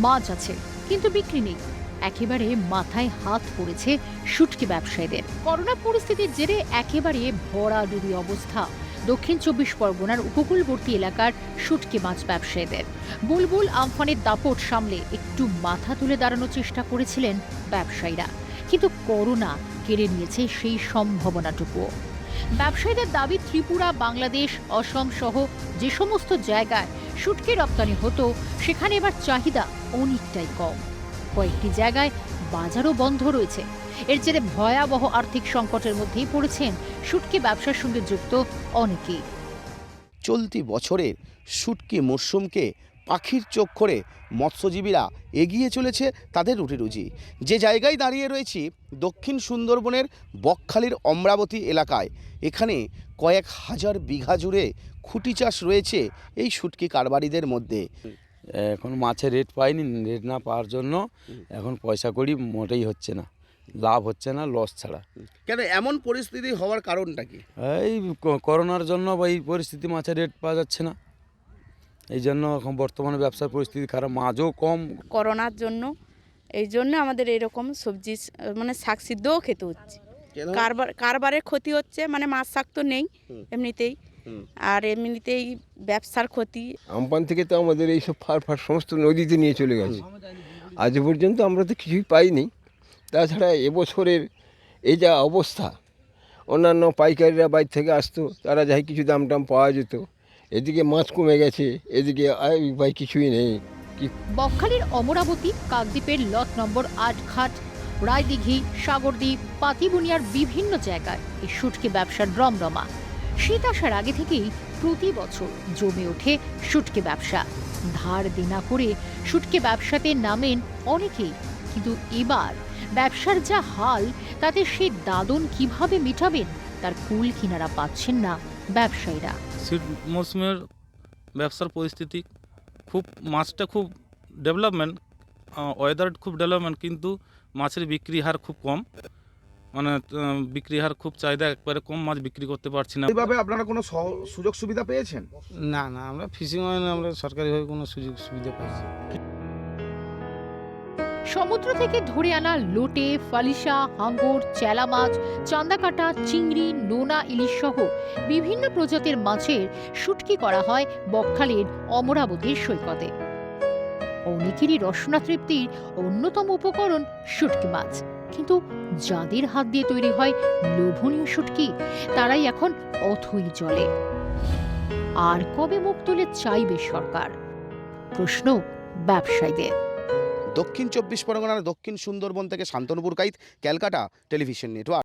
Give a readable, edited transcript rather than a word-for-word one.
মাছ আছে, কিন্তু বিক্রি নেই। একেবারে মাথায় হাত পড়েছে শুটকি ব্যবসায়ীদের। করোনা পরিস্থিতির জেরে একেবারে ভরাডুবি অবস্থা দক্ষিণ ২৪ পরগনার উপকূলবর্তী এলাকার শুটকি মাছ ব্যবসায়ীদের। বুলবুল আমফানের দাপট সামলে একটু মাথা তুলে দাঁড়ানোর চেষ্টা করেছিলেন ব্যবসায়ীরা, কিন্তু করোনা কেড়ে নিয়েছে সেই সম্ভাবনাটুকুও। ব্যবসায়ীদের দাবি, ত্রিপুরা, বাংলাদেশ, অসম সহ যে সমস্ত জায়গায় শুটকি রপ্তানি হতো সেখানে এবার চাহিদা অনেকটাই কম। কয়েকটি জায়গায় বাজারও বন্ধ রয়েছে। এর জেরে ভয়াবহ আর্থিক সংকটের মধ্যেই পড়েছেন শুটকি ব্যবসার সঙ্গে যুক্ত অনেকেই। চলতি বছরের শুটকি মরশুমকে পাখির চোখ করে মৎস্যজীবীরা এগিয়ে চলেছে তাদের রুটি। যে জায়গায় দাঁড়িয়ে রয়েছি দক্ষিণ সুন্দরবনের বকখালির অমরাবতী এলাকায়। এখানে কয়েক হাজার বিঘা জুড়ে খুঁটি চাষ রয়েছে এই শুটকি কারবারিদের মধ্যে। এখন মাছের রেট পাইনি, রেট না পাওয়ার জন্য এখন পয়সা কড়ি মোটেই হচ্ছে না, লাভ হচ্ছে না, লস ছাড়া। কেন এমন পরিস্থিতি হওয়ার কারণটা কি? এই করোনার জন্য বা এই পরিস্থিতি মাছের রেট পাওয়া যাচ্ছে না, এই জন্য এখন বর্তমানে ব্যবসার পরিস্থিতি খারাপ, মাছও কম। করোনার জন্য এই জন্য আমাদের এরকম সবজি মানে শাক সিদ্ধও খেতে হচ্ছে। কারবারের ক্ষতি হচ্ছে, মানে মাছ শাক তো নেই এমনিতেই, আর এমনিতেই ব্যবসার ক্ষতি। আমপান থেকে তো আমাদের এইসব ফার সমস্ত নদীতে নিয়ে চলে গেছে। আজ পর্যন্ত আমরা তো কিছুই পাইনি। তাছাড়া এবছরের এই যা অবস্থা, অন্যান্য পাইকারিরা বাইরে থেকে আসতো, তারা যাই কিছু দাম টাম পাওয়া যেত, এদিকে মাছ কমে গেছে, এদিকে ভাই কিছুই নেই। বকখালির অমরাবতী, কাকদ্বীপের লট নম্বর ৮ ঘাট, রায়দিঘি, সাগরদ্বীপ, পাতিবুনিয়ার বিভিন্ন জায়গায় এই শুটকি ব্যবসার রমরমা। শীত আসার আগে থেকেই প্রতি বছর জমে ওঠে শুটকি ব্যবসা। ধার দেনা করে শুটকি ব্যবসাতে নামেন অনেকেই, কিন্তু এবার ব্যবসার যা হাল, তাতে সেই দাদন কিভাবে মেটাবেন তার কুল কিনারা পাচ্ছেন না ব্যবসায়ীরা। শীত মৌসুমের ব্যবসার পরিস্থিতি খুব, মাছটা খুব ডেভেলপমেন্ট, ওয়েদার খুব ডেভেলপমেন্ট, কিন্তু মাছের বিক্রি হার খুব কম। মানে বিক্রি হার খুব, চাহিদা একবারে কম, মাছ বিক্রি করতে পারছি না। এইভাবে আপনারা কোনো সুযোগ সুবিধা পেয়েছেন? না, আমরা ফিশিং লাইনে আমরা সরকারিভাবে কোনো সুযোগ সুবিধা পাইছি। সমুদ্র থেকে ধরে আনা লোটে, ফালিশা, হাঙ্গর, চেলা মাছ, চান্দাকাটা, চিংড়ি, নোনা ইলিশ সহ বিভিন্ন প্রজাতির মাছের শুটকি করা হয় বকখালির অমরাবতীর সৈকতে। অনেকেরই রসনা তৃপ্তির অন্যতম উপকরণ শুটকি মাছ, কিন্তু যাদের হাত দিয়ে তৈরি হয় লোভনীয় শুটকি, তারাই এখন অথই জলে। আর কবে মুখ তুলে চাইবে সরকার? প্রশ্ন ব্যবসায়ীদের। দক্ষিণ ২৪ পরগনার দক্ষিণ সুন্দরবন থেকে শান্তনু পুরকাইত, ক্যালকাটা টেলিভিশন নেটওয়ার্ক।